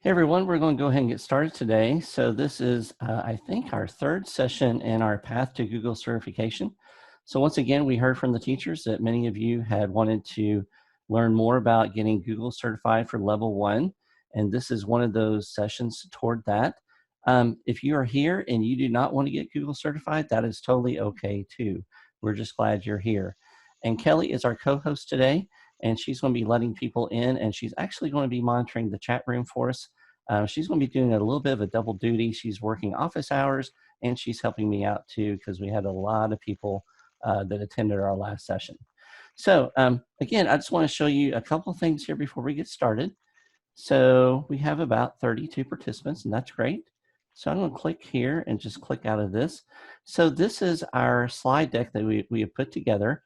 Hey everyone, we're going to go ahead and get started today. So this is, I think, our third session in our Path to Google certification. So once again, we heard from the teachers that many of you had wanted to learn more about getting Google certified for level 1. And this is one of those sessions toward that. If you are here and you do not want to get Google certified, that is totally okay too. We're just glad you're here. And Kelly is our co-host today, and she's going to be letting people in, and she's actually going to be monitoring the chat room for us. She's going to be doing a little bit of a double duty. She's working office hours, and she's helping me out too, because we had a lot of people that attended our last session. So again, I just want to show you a couple of things here before we get started. So we have about 32 participants, and that's great. So I'm going to click here and just click out of this. So this is our slide deck that we have put together,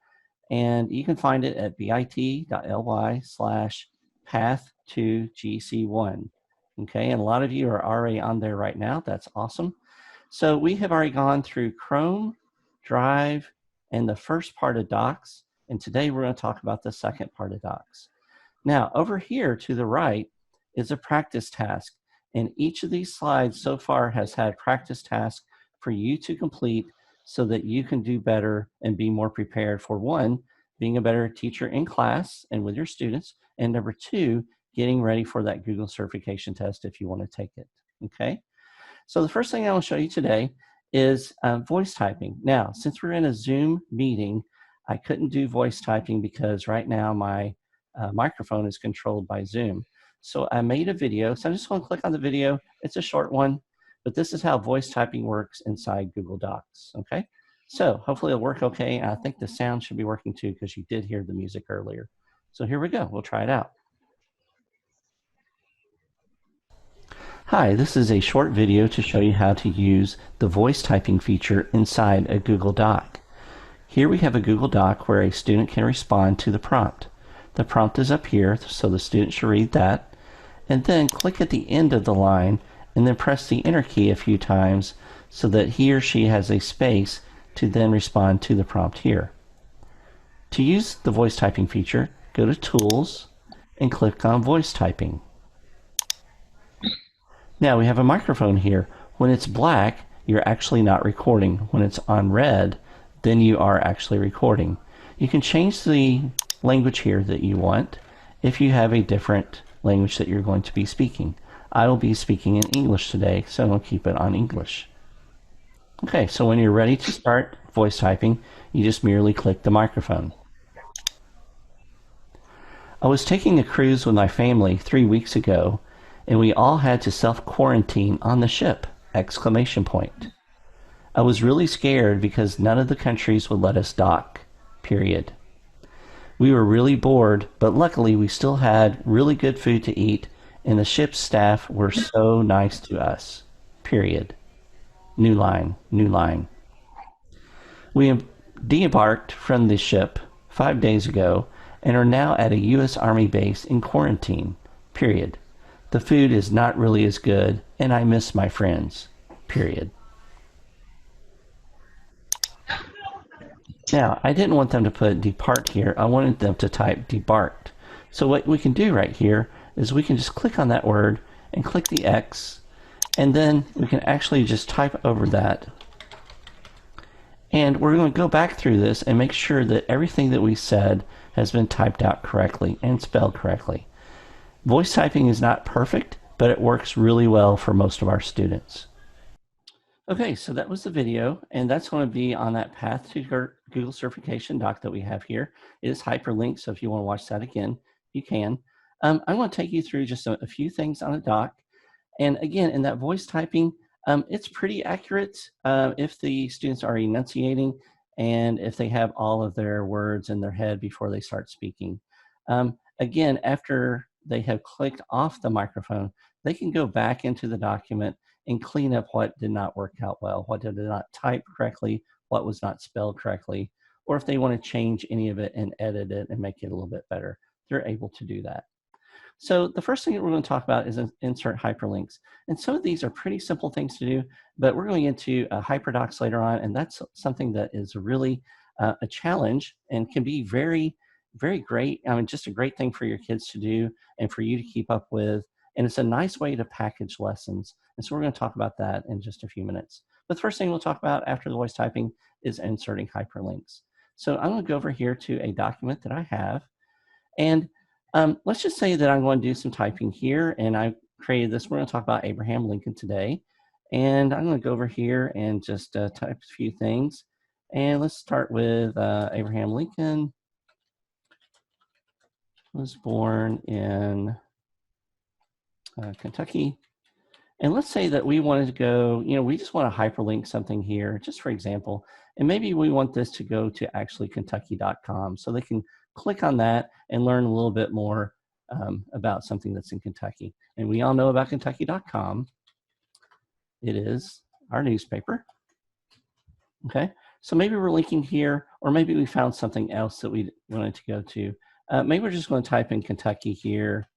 and you can find it at bit.ly/path2gc1. Okay, and a lot of you are already on there right now. That's awesome. So we have already gone through Chrome, Drive, and the first part of Docs, and today we're going to talk about the second part of Docs. Now, over here to the right is a practice task, and each of these slides so far has had practice tasks for you to complete so that you can do better and be more prepared for, one, being a better teacher in class and with your students, and number two, getting ready for that Google certification test if you want to take it, okay? So the first thing I will show you today is voice typing. Now, since we're in a Zoom meeting, I couldn't do voice typing because right now my microphone is controlled by Zoom. So I made a video, so I'm just going to click on the video. It's a short one, but this is how voice typing works inside Google Docs, okay? So hopefully it'll work okay. I think the sound should be working too, because you did hear the music earlier. So here we go, we'll try it out. Hi, this is a short video to show you how to use the voice typing feature inside a Google Doc. Here we have a Google Doc where a student can respond to the prompt. The prompt is up here, so the student should read that, and then click at the end of the line and then press the enter key a few times so that he or she has a space to then respond to the prompt here. To use the voice typing feature, go to Tools and click on Voice Typing. Now we have a microphone here. When it's black, you're actually not recording. When it's on red, then you are actually recording. You can change the language here that you want if you have a different language that you're going to be speaking. I will be speaking in English today, so I'll keep it on English. Okay, so when you're ready to start voice typing, you just merely click the microphone. I was taking a cruise with my family 3 weeks ago, and we all had to self-quarantine on the ship! I was really scared because none of the countries would let us dock, period. We were really bored, but luckily we still had really good food to eat, and the ship's staff were so nice to us, period. New line, new line. We de-embarked from the ship 5 days ago and are now at a U.S. Army base in quarantine, period. The food is not really as good, and I miss my friends, period. Now, I didn't want them to put depart here. I wanted them to type debarked. So what we can do right here is we can just click on that word and click the X, and then we can actually just type over that. And we're going to go back through this and make sure that everything that we said has been typed out correctly and spelled correctly. Voice typing is not perfect, but it works really well for most of our students. Okay, so that was the video, and that's going to be on that Path to Google certification doc that we have here. It is hyperlinked, so if you want to watch that again, you can. I'm going to take you through just a few things on the doc. And again, in that voice typing, it's pretty accurate if the students are enunciating and if they have all of their words in their head before they start speaking. Again, after they have clicked off the microphone, they can go back into the document and clean up what did not work out well, what did not type correctly, what was not spelled correctly, or if they want to change any of it and edit it and make it a little bit better, they're able to do that. So the first thing that we're going to talk about is insert hyperlinks. And some of these are pretty simple things to do, but we're going into HyperDocs later on, and that's something that is really a challenge and can be very, very great. I mean, just a great thing for your kids to do and for you to keep up with And it's a nice way to package lessons. And so we're going to talk about that in just a few minutes. But the first thing we'll talk about after the voice typing is inserting hyperlinks. So I'm going to go over here to a document that I have. And let's just say that I'm going to do some typing here. And I created this. We're going to talk about Abraham Lincoln today. And I'm going to go over here and just type a few things. And let's start with Abraham Lincoln was born in Kentucky. And let's say that we wanted to go, we just want to hyperlink something here, just for example. And maybe we want this to go to actually Kentucky.com so they can click on that and learn a little bit more about something that's in Kentucky. And we all know about Kentucky.com. It is our newspaper. Okay, so maybe we're linking here, or maybe we found something else that we wanted to go to. Maybe we're just going to type in Kentucky here.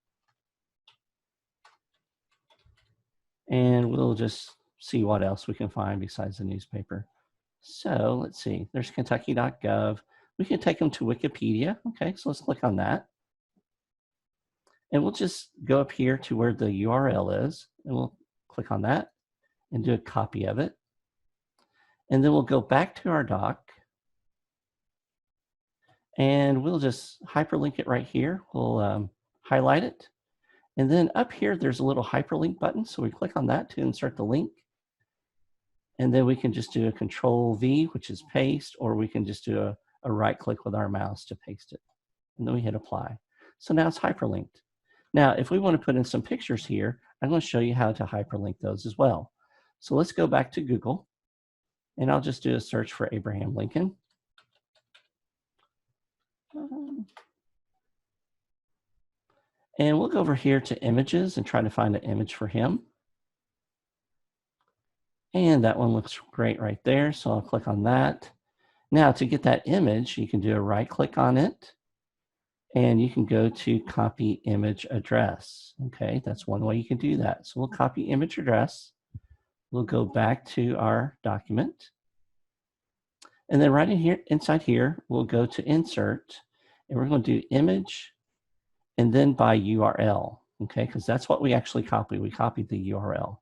And we'll just see what else we can find besides the newspaper. So let's see, there's Kentucky.gov. We can take them to Wikipedia. Okay, so let's click on that. And we'll just go up here to where the URL is, and we'll click on that and do a copy of it. And then we'll go back to our doc, and we'll just hyperlink it right here. We'll highlight it. And then up here, there's a little hyperlink button. So we click on that to insert the link. And then we can just do a Control V, which is paste, or we can just do a right click with our mouse to paste it. And then we hit apply. So now it's hyperlinked. Now, if we want to put in some pictures here, I'm going to show you how to hyperlink those as well. So let's go back to Google, and I'll just do a search for Abraham Lincoln. And we'll go over here to images and try to find an image for him. And that one looks great right there, so I'll click on that. Now, to get that image, you can do a right click on it, and you can go to copy image address. Okay, that's one way you can do that. So we'll copy image address. We'll go back to our document. And then right in here, inside here, we'll go to insert, and we're going to do image, and then by URL, okay, because that's what we actually copied. We copied the URL.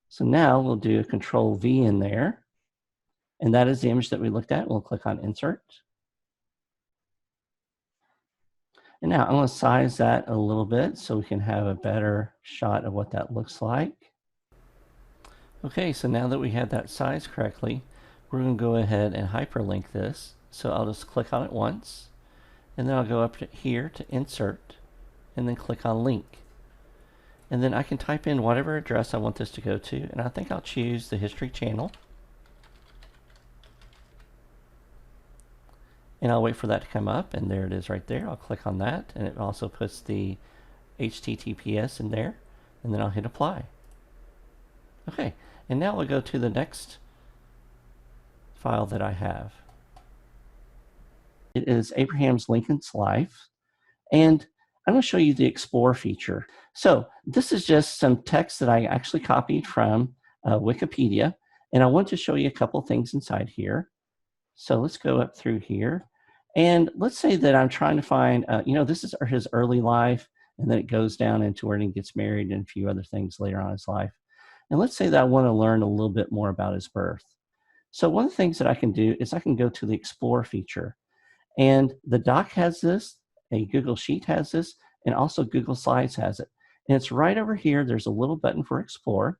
So now we'll do a Control V in there, and that is the image that we looked at. We'll click on insert. And now I'm going to size that a little bit so we can have a better shot of what that looks like. Okay, so now that we had that size correctly, we're going to go ahead and hyperlink this. So I'll just click on it once, and then I'll go up to here to insert, and then click on link. And then I can type in whatever address I want this to go to, and I think I'll choose the History Channel. And I'll wait for that to come up, and there it is right there. I'll click on that, and it also puts the HTTPS in there, and then I'll hit apply. Okay, and now we'll go to the next file that I have. It is Abraham Lincoln's life, and I'm going to show you the Explore feature. So this is just some text that I actually copied from Wikipedia, and I want to show you a couple things inside here. So let's go up through here, and let's say that I'm trying to find, this is his early life, and then it goes down into where he gets married and a few other things later on in his life. And let's say that I want to learn a little bit more about his birth. So one of the things that I can do is I can go to the Explore feature. And the doc has this, a Google Sheet has this, and also Google Slides has it. And it's right over here. There's a little button for Explore.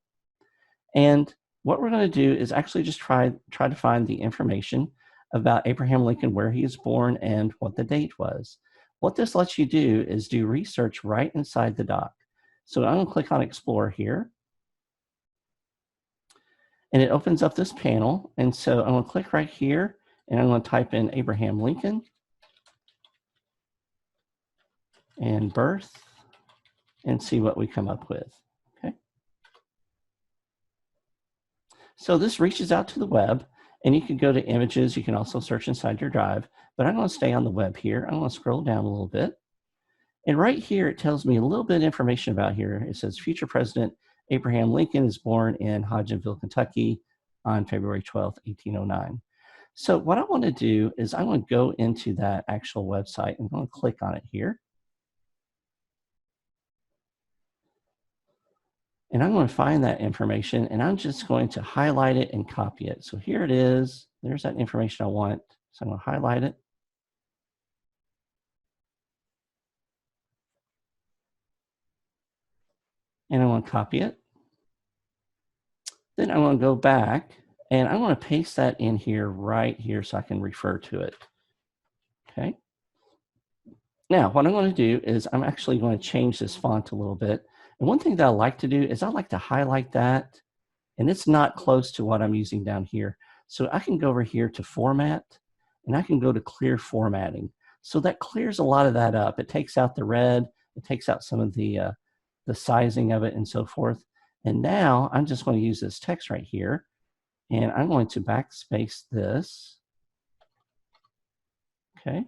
And what we're going to do is actually just try to find the information about Abraham Lincoln, where he was born and what the date was. What this lets you do is do research right inside the doc. So I'm going to click on Explore here. And it opens up this panel. And so I'm going to click right here, and I'm going to type in Abraham Lincoln and birth and see what we come up with. Okay. So this reaches out to the web, and you can go to images. You can also search inside your drive, but I'm going to stay on the web here. I'm going to scroll down a little bit. And right here, it tells me a little bit of information about here. It says future President Abraham Lincoln is born in Hodgenville, Kentucky on February 12th, 1809. So what I want to do is I want to go into that actual website. I'm going to click on it here. And I'm going to find that information, and I'm just going to highlight it and copy it. So here it is. There's that information I want. So I'm going to highlight it. And I want to copy it. Then I want to go back, and I want to paste that in here right here so I can refer to it. Okay. Now, what I'm going to do is I'm actually going to change this font a little bit. And one thing that I like to do is I like to highlight that, and it's not close to what I'm using down here. So I can go over here to Format, and I can go to Clear Formatting. So that clears a lot of that up. It takes out the red, it takes out some of the sizing of it and so forth. And now I'm just going to use this text right here, and I'm going to backspace this. Okay.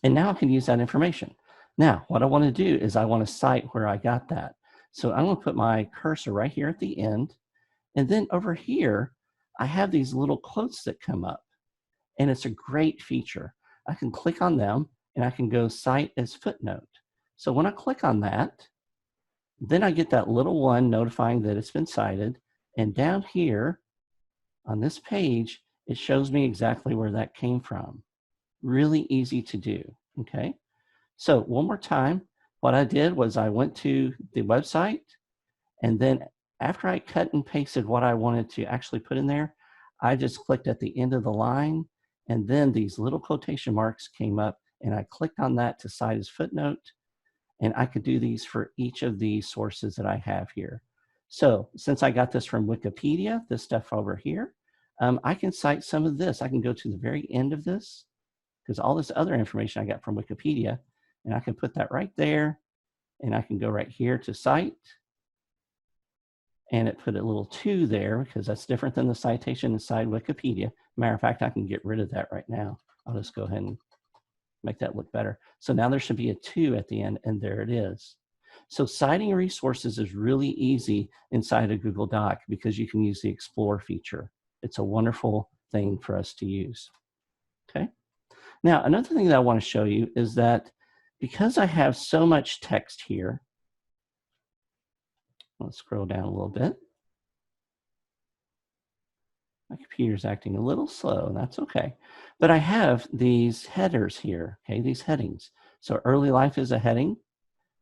And now I can use that information. Now, what I want to do is I want to cite where I got that. So I'm going to put my cursor right here at the end. And then over here, I have these little quotes that come up. And it's a great feature. I can click on them, and I can go Cite as Footnote. So when I click on that, then I get that little one notifying that it's been cited. And down here on this page, it shows me exactly where that came from. Really easy to do, okay? So one more time, what I did was I went to the website, and then after I cut and pasted what I wanted to actually put in there, I just clicked at the end of the line, and then these little quotation marks came up, and I clicked on that to cite as footnote, and I could do these for each of the sources that I have here. So since I got this from Wikipedia, this stuff over here, I can cite some of this. I can go to the very end of this, because all this other information I got from Wikipedia, and I can put that right there, and I can go right here to cite, and it put a little 2 there because that's different than the citation inside Wikipedia. Matter of fact, I can get rid of that right now. I'll just go ahead and make that look better. So now there should be a 2 at the end, and there it is. So citing resources is really easy inside a Google Doc because you can use the Explore feature. It's a wonderful thing for us to use. Okay. Now, another thing that I want to show you is that because I have so much text here, let's scroll down a little bit. My computer's acting a little slow, and that's okay. But I have these headers here, okay, these headings. So early life is a heading,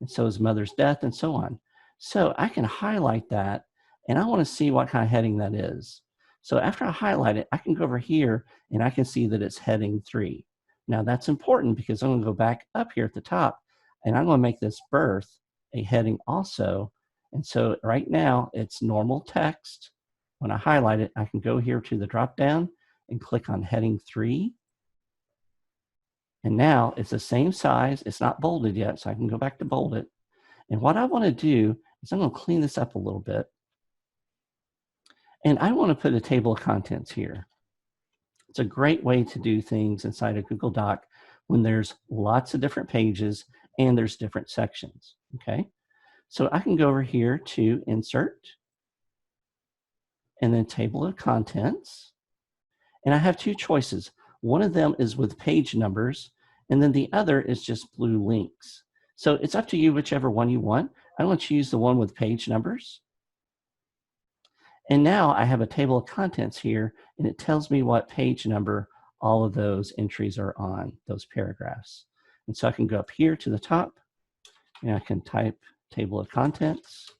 and so is mother's death, and so on. So I can highlight that, and I want to see what kind of heading that is. So after I highlight it, I can go over here, and I can see that it's heading 3. Now that's important because I'm going to go back up here at the top, and I'm going to make this birth a heading also. And so right now it's normal text. When I highlight it, I can go here to the drop down and click on heading 3. And now it's the same size. It's not bolded yet, so I can go back to bold it. And what I want to do is I'm going to clean this up a little bit. And I want to put a table of contents here. It's a great way to do things inside a Google Doc when there's lots of different pages and there's different sections, okay? So I can go over here to Insert, and then Table of Contents. And I have 2 choices. One of them is with page numbers, and then the other is just blue links. So it's up to you whichever one you want. I want to use the one with page numbers. And now I have a table of contents here, and it tells me what page number all of those entries are on, those paragraphs. And so I can go up here to the top, and I can type table of contents.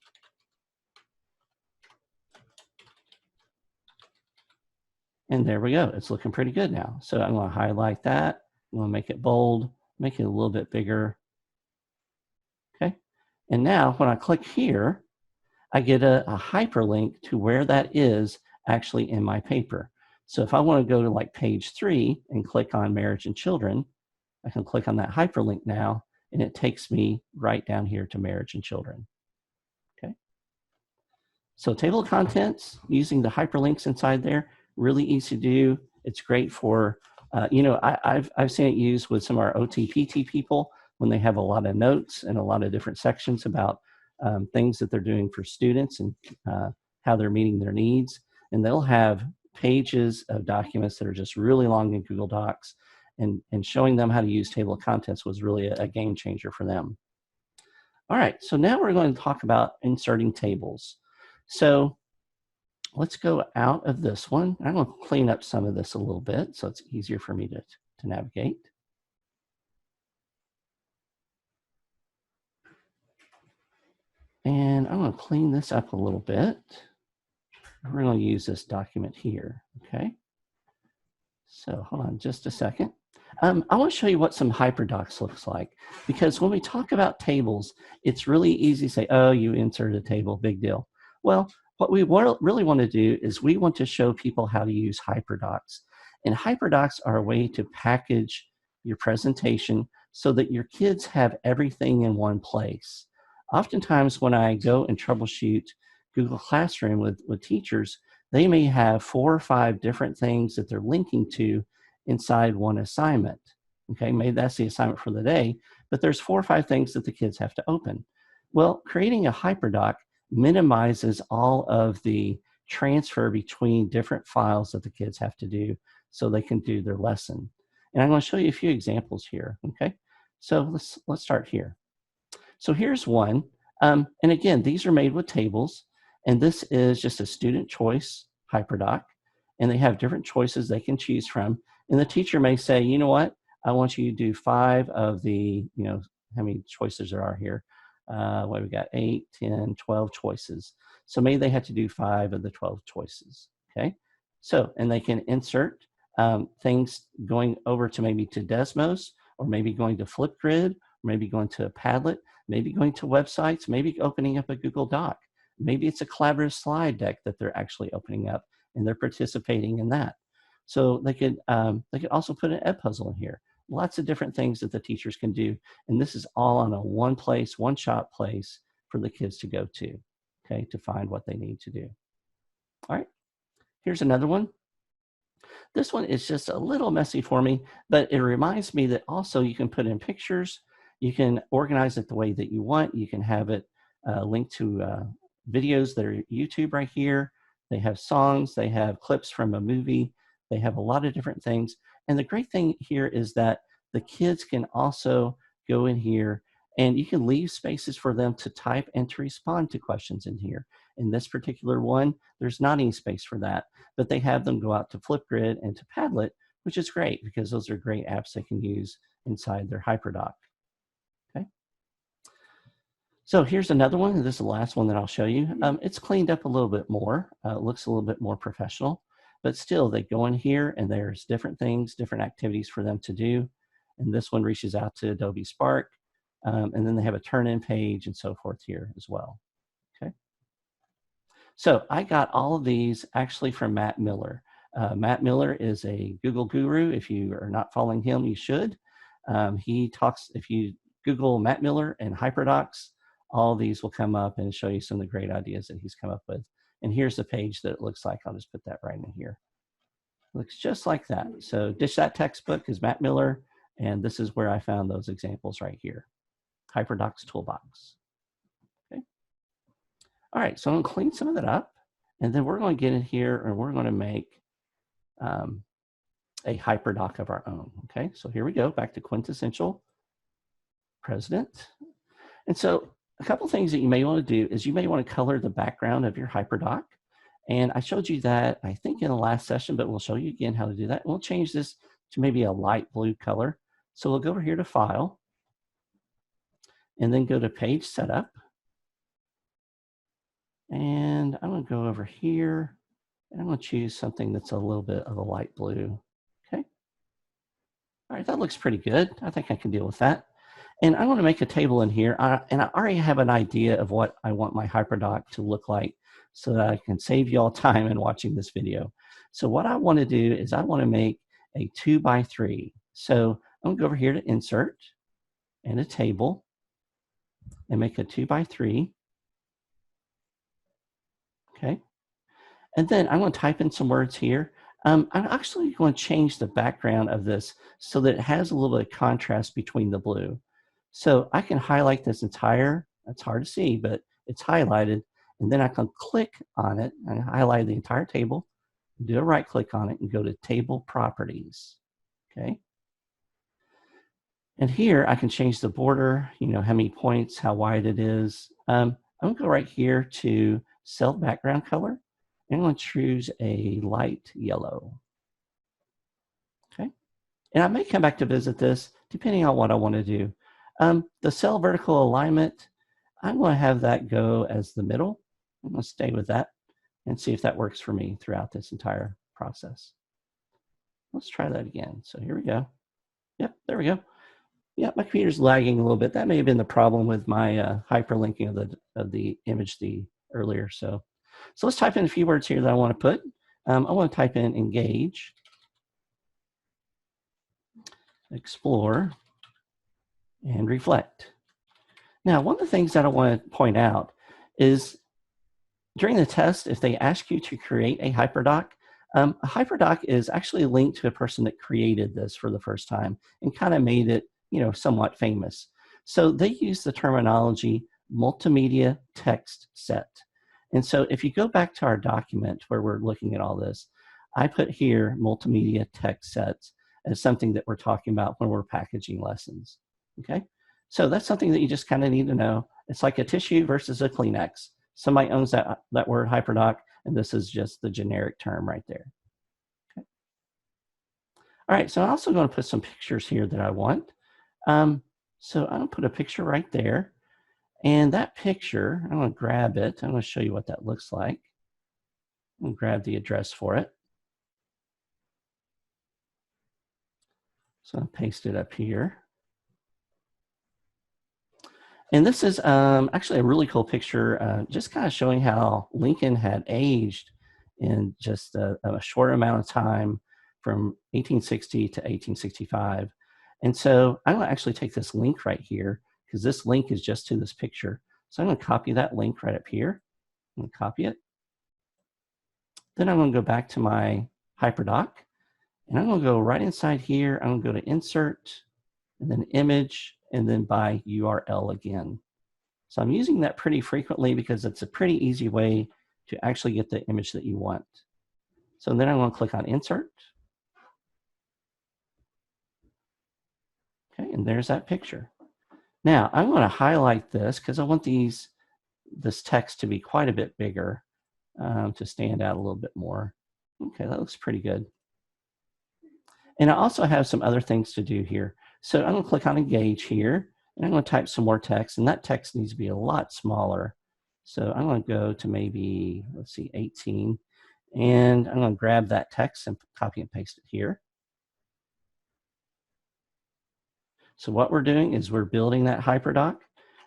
And there we go. It's looking pretty good now. So I'm going to highlight that. I'm going to make it bold, make it a little bit bigger. Okay. And now when I click here, I get a hyperlink to where that is actually in my paper. So if I want to go to like page 3 and click on marriage and children, I can click on that hyperlink now, and it takes me right down here to marriage and children. Okay. So table of contents using the hyperlinks inside there, really easy to do. It's great for, I've seen it used with some of our OT/PT people when they have a lot of notes and a lot of different sections about things that they're doing for students and how they're meeting their needs. And they'll have pages of documents that are just really long in Google Docs, and showing them how to use table of contents was really a game changer for them. All right, so now we're going to talk about inserting tables. So let's go out of this one. I'm going to clean up some of this a little bit so it's easier for me to navigate. And I'm going to clean this up a little bit. We're going to use this document here, okay? So hold on just a second. I want to show you what some HyperDocs looks like, because when we talk about tables, it's really easy to say, oh, you insert a table, big deal. Well, what we really want to do is we want to show people how to use HyperDocs. And HyperDocs are a way to package your presentation so that your kids have everything in one place. Oftentimes when I go and troubleshoot Google Classroom with teachers, they may have 4 or 5 different things that they're linking to inside one assignment. Okay, maybe that's the assignment for the day, but there's 4 or 5 things that the kids have to open. Well, creating a HyperDoc minimizes all of the transfer between different files that the kids have to do so they can do their lesson. And I'm going to show you a few examples here, okay? So let's start here. So here's one. And again, these are made with tables. And this is just a student choice HyperDoc. And they have different choices they can choose from. And the teacher may say, you know what? I want you to do 5 of the, how many choices there are here? What we got? 8, 10, 12 choices. So maybe they have to do 5 of the 12 choices. Okay. So, and they can insert things going over to maybe to Desmos, or maybe going to Flipgrid, or maybe going to a Padlet, maybe going to websites, maybe opening up a Google Doc. Maybe it's a collaborative slide deck that they're actually opening up and they're participating in that. So they could also put an Edpuzzle in here. Lots of different things that the teachers can do. And this is all on a one-shot place for the kids to go to, okay, to find what they need to do. All right, here's another one. This one is just a little messy for me, but it reminds me that also you can put in pictures. You can organize it the way that you want. You can have it linked to videos that are YouTube right here. They have songs, they have clips from a movie, they have a lot of different things. And the great thing here is that the kids can also go in here and you can leave spaces for them to type and to respond to questions in here. In this particular one, there's not any space for that, but they have them go out to Flipgrid and to Padlet, which is great because those are great apps they can use inside their HyperDoc. Okay. So here's another one. This is the last one that I'll show you. It's cleaned up a little bit more. It looks a little bit more professional, but still they go in here and there's different things, different activities for them to do. And this one reaches out to Adobe Spark. And then they have a turn-in page and so forth here as well. Okay. So I got all of these actually from Matt Miller. Matt Miller is a Google guru. If you are not following him, you should. He talks, if you Google Matt Miller and HyperDocs, all these will come up and show you some of the great ideas that he's come up with. And here's the page that it looks like. I'll just put that right in here. Looks just like that. So Ditch That Textbook is Matt Miller, and this is where I found those examples right here. HyperDocs Toolbox. Okay. All right, so I'm gonna clean some of that up, and then we're gonna get in here and we're gonna make a HyperDoc of our own. Okay, so here we go, back to Quintessential President. And so a couple things that you may want to do is you may want to color the background of your HyperDoc. And I showed you that, I think, in the last session, but we'll show you again how to do that. We'll change this to maybe a light blue color. So we'll go over here to File, and then go to Page Setup. And I'm going to go over here, and I'm going to choose something that's a little bit of a light blue. Okay. All right, that looks pretty good. I think I can deal with that. And I want to make a table in here, and I already have an idea of what I want my HyperDoc to look like so that I can save you all time in watching this video. So what I want to do is I want to make a 2x3. So I'm going to go over here to Insert and a Table and make a 2x3. Okay. And then I'm going to type in some words here. I'm actually going to change the background of this so that it has a little bit of contrast between the blue. So I can highlight this entire, it's hard to see, but it's highlighted, and then I can click on it and highlight the entire table, do a right click on it and go to Table Properties, okay? And here I can change the border, you know, how many points, how wide it is. I'm going to go right here to cell background color. I'm going to choose a light yellow. Okay. And I may come back to visit this depending on what I want to do. The cell vertical alignment, I'm going to have that go as the middle. I'm going to stay with that and see if that works for me throughout this entire process. Let's try that again. So here we go. Yep, there we go. Yeah, my computer's lagging a little bit. That may have been the problem with my hyperlinking of the image earlier. So let's type in a few words here that I want to put. I want to type in engage, explore, and reflect. Now, one of the things that I want to point out is during the test, if they ask you to create a HyperDoc, a HyperDoc is actually linked to a person that created this for the first time and kind of made it, you know, somewhat famous. So they use the terminology multimedia text set. And so if you go back to our document where we're looking at all this, I put here multimedia text sets as something that we're talking about when we're packaging lessons. Okay, so that's something that you just kind of need to know. It's like a tissue versus a Kleenex. Somebody owns that word HyperDoc, and this is just the generic term right there. Okay. All right, so I'm also going to put some pictures here that I want. So I'm going to put a picture right there. And that picture, I'm going to grab it. I'm going to show you what that looks like. I'm going to grab the address for it. So I'll paste it up here. And this is actually a really cool picture, just kind of showing how Lincoln had aged in just a short amount of time from 1860 to 1865. And so I'm going to actually take this link right here because this link is just to this picture. So I'm going to copy that link right up here. I'm going to copy it. Then I'm going to go back to my HyperDoc, and I'm going to go right inside here. I'm going to go to Insert, and then Image, and then by URL again. So I'm using that pretty frequently because it's a pretty easy way to actually get the image that you want. So then I'm going to click on Insert. Okay, and there's that picture. Now I'm going to highlight this because I want this text to be quite a bit bigger to stand out a little bit more. Okay, that looks pretty good. And I also have some other things to do here. So I'm going to click on Engage here, and I'm going to type some more text, and that text needs to be a lot smaller. So I'm going to go to maybe, let's see, 18, and I'm going to grab that text and copy and paste it here. So what we're doing is we're building that HyperDoc.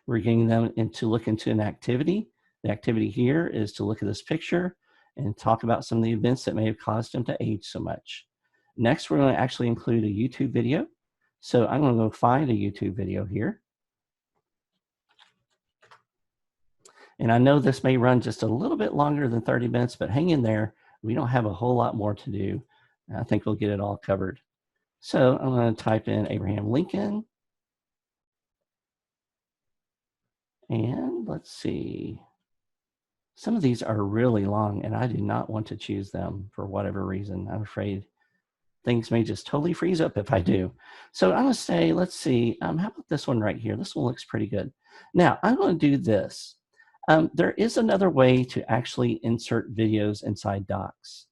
We're getting them to look into an activity. The activity here is to look at this picture and talk about some of the events that may have caused them to age so much. Next, we're going to actually include a YouTube video. So I'm going to go find a YouTube video here. And I know this may run just a little bit longer than 30 minutes, but hang in there. We don't have a whole lot more to do. I think we'll get it all covered. So I'm going to type in Abraham Lincoln. And let's see. Some of these are really long, and I do not want to choose them for whatever reason. I'm afraid things may just totally freeze up if I do. So I'm going to say, let's see, how about this one right here? This one looks pretty good. Now, I'm going to do this. There is another way to actually insert videos inside docs,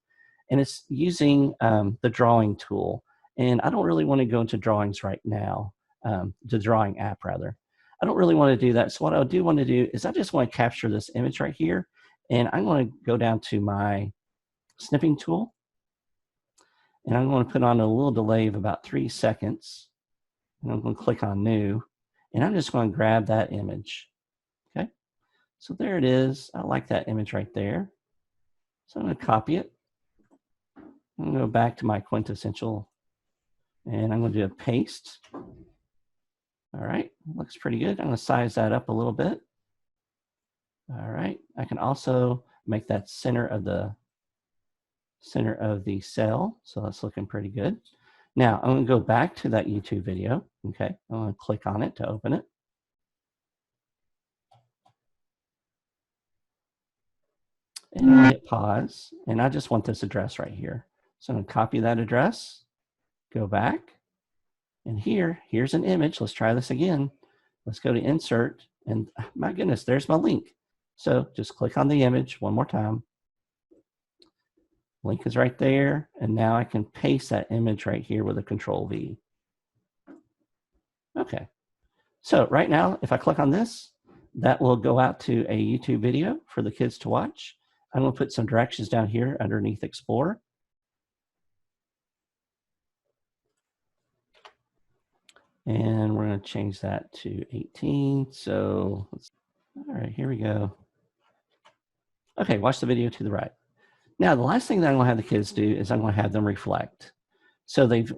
and it's using the drawing tool. And I don't really want to go into drawings right now, the drawing app rather. I don't really want to do that. So what I do want to do is I just want to capture this image right here, and I'm going to go down to my snipping tool, and I'm going to put on a little delay of about 3 seconds, and I'm going to click on New, and I'm just going to grab that image. Okay, so there it is. I like that image right there. So I'm going to copy it. I'm going to go back to my quintessential, and I'm going to do a paste. All right, looks pretty good. I'm going to size that up a little bit. All right, I can also make that center of the cell, so that's looking pretty good. Now I'm going to go back to that YouTube video. Okay, I'm going to click on it to open it. And I'm going to hit pause, and I just want this address right here. So I'm going to copy that address, go back, And here's an image. Let's try this again. Let's go to insert, and my goodness, there's my link. So just click on the image one more time. Link is right there, and now I can paste that image right here with a Control V. Okay, so right now, if I click on this, that will go out to a YouTube video for the kids to watch. I'm going to put some directions down here underneath Explore. And we're going to change that to 18. So, all right, here we go. Okay, watch the video to the right. Now, the last thing that I'm going to have the kids do is I'm going to have them reflect. So they've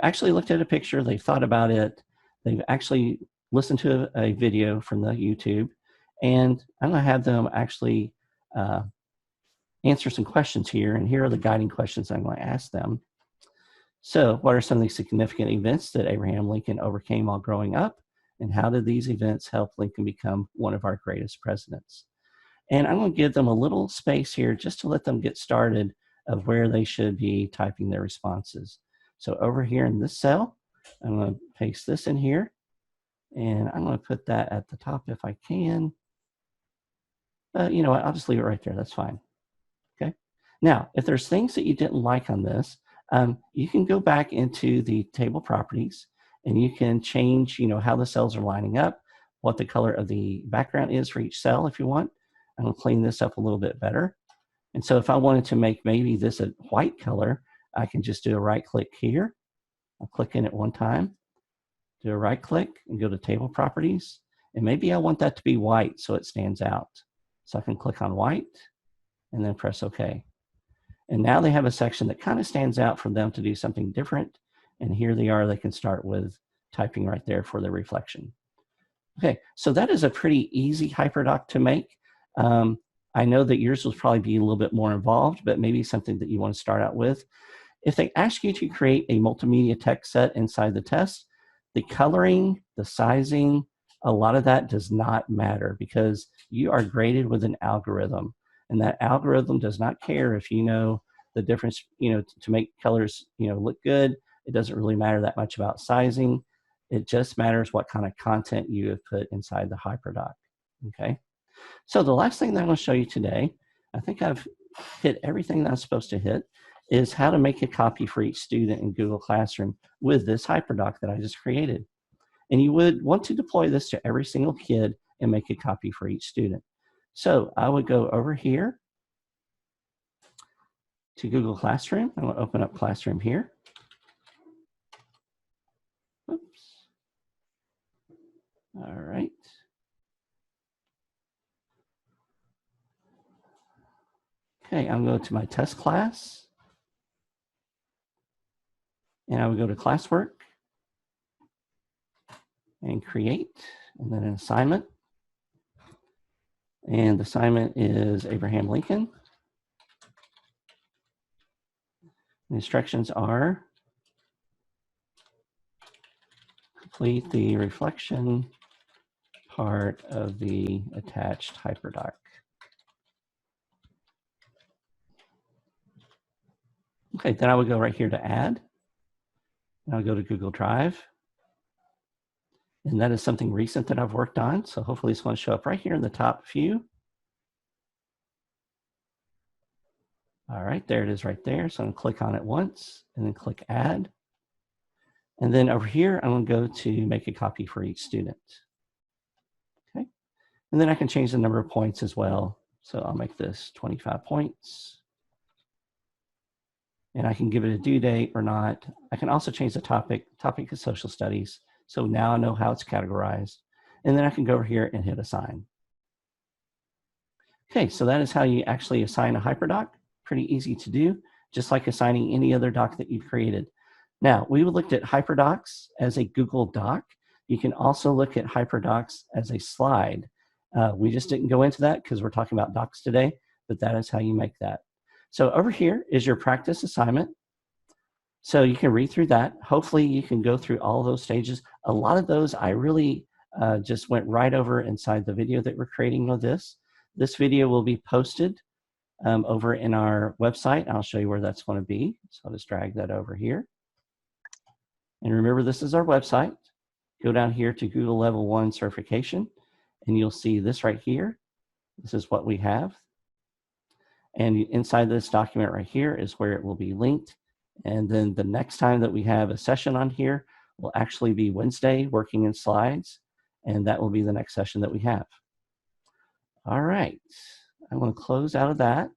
actually looked at a picture, they've thought about it, they've actually listened to a video from the YouTube, and I'm going to have them actually answer some questions here, and here are the guiding questions I'm going to ask them. So, what are some of the significant events that Abraham Lincoln overcame while growing up, and how did these events help Lincoln become one of our greatest presidents? And I'm going to give them a little space here just to let them get started of where they should be typing their responses. So over here in this cell, I'm going to paste this in here, and I'm going to put that at the top if I can. You know what, I'll just leave it right there, that's fine. Okay. Now, if there's things that you didn't like on this, you can go back into the table properties, and you can change, you know, how the cells are lining up, what the color of the background is for each cell if you want. I'm going to clean this up a little bit better. And so if I wanted to make maybe this a white color, I can just do a right click here. I'll click in it one time, do a right click and go to table properties. And maybe I want that to be white so it stands out. So I can click on white and then press OK. And now they have a section that kind of stands out for them to do something different. And here they are, they can start with typing right there for their reflection. Okay, so that is a pretty easy HyperDoc to make. I know that yours will probably be a little bit more involved, but maybe something that you want to start out with. If they ask you to create a multimedia text set inside the test, the coloring, the sizing, a lot of that does not matter because you are graded with an algorithm. And that algorithm does not care if you know the difference, you know, to make colors, you know, look good. It doesn't really matter that much about sizing. It just matters what kind of content you have put inside the HyperDoc, okay? So the last thing that I'm going to show you today, I think I've hit everything that I'm supposed to hit, is how to make a copy for each student in Google Classroom with this HyperDoc that I just created. And you would want to deploy this to every single kid and make a copy for each student. So I would go over here to Google Classroom. I'm going to open up Classroom here. Oops. All right. Okay, I'm going to go to my test class. And I would go to classwork and create, and then an assignment. And the assignment is Abraham Lincoln. The instructions are complete the reflection part of the attached HyperDoc. Okay, then I would go right here to add. And I'll go to Google Drive. And that is something recent that I've worked on. So hopefully it's going to show up right here in the top few. All right, there it is right there. So I'm going to click on it once and then click add. And then over here, I'm going to go to make a copy for each student. Okay. And then I can change the number of points as well. So I'll make this 25 points. And I can give it a due date or not. I can also change the topic is social studies. So now I know how it's categorized. And then I can go over here and hit assign. Okay, so that is how you actually assign a HyperDoc. Pretty easy to do, just like assigning any other doc that you've created. Now, we looked at HyperDocs as a Google Doc. You can also look at HyperDocs as a slide. We just didn't go into that because we're talking about docs today, but that is how you make that. So over here is your practice assignment. So you can read through that. Hopefully you can go through all those stages. A lot of those I really just went right over inside the video that we're creating with this. This video will be posted over in our website. I'll show you where that's going to be. So I'll just drag that over here. And remember, this is our website. Go down here to Google Level 1 certification, and you'll see this right here. This is what we have. And inside this document right here is where it will be linked. And then the next time that we have a session on here will actually be Wednesday, working in slides. And that will be the next session that we have. All right, I want to close out of that.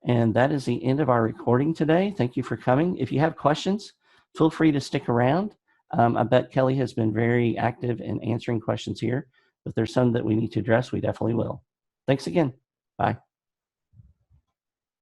And that is the end of our recording today. Thank you for coming. If you have questions, feel free to stick around. I bet Kelly has been very active in answering questions here. If there's some that we need to address, we definitely will. Thanks again. Bye.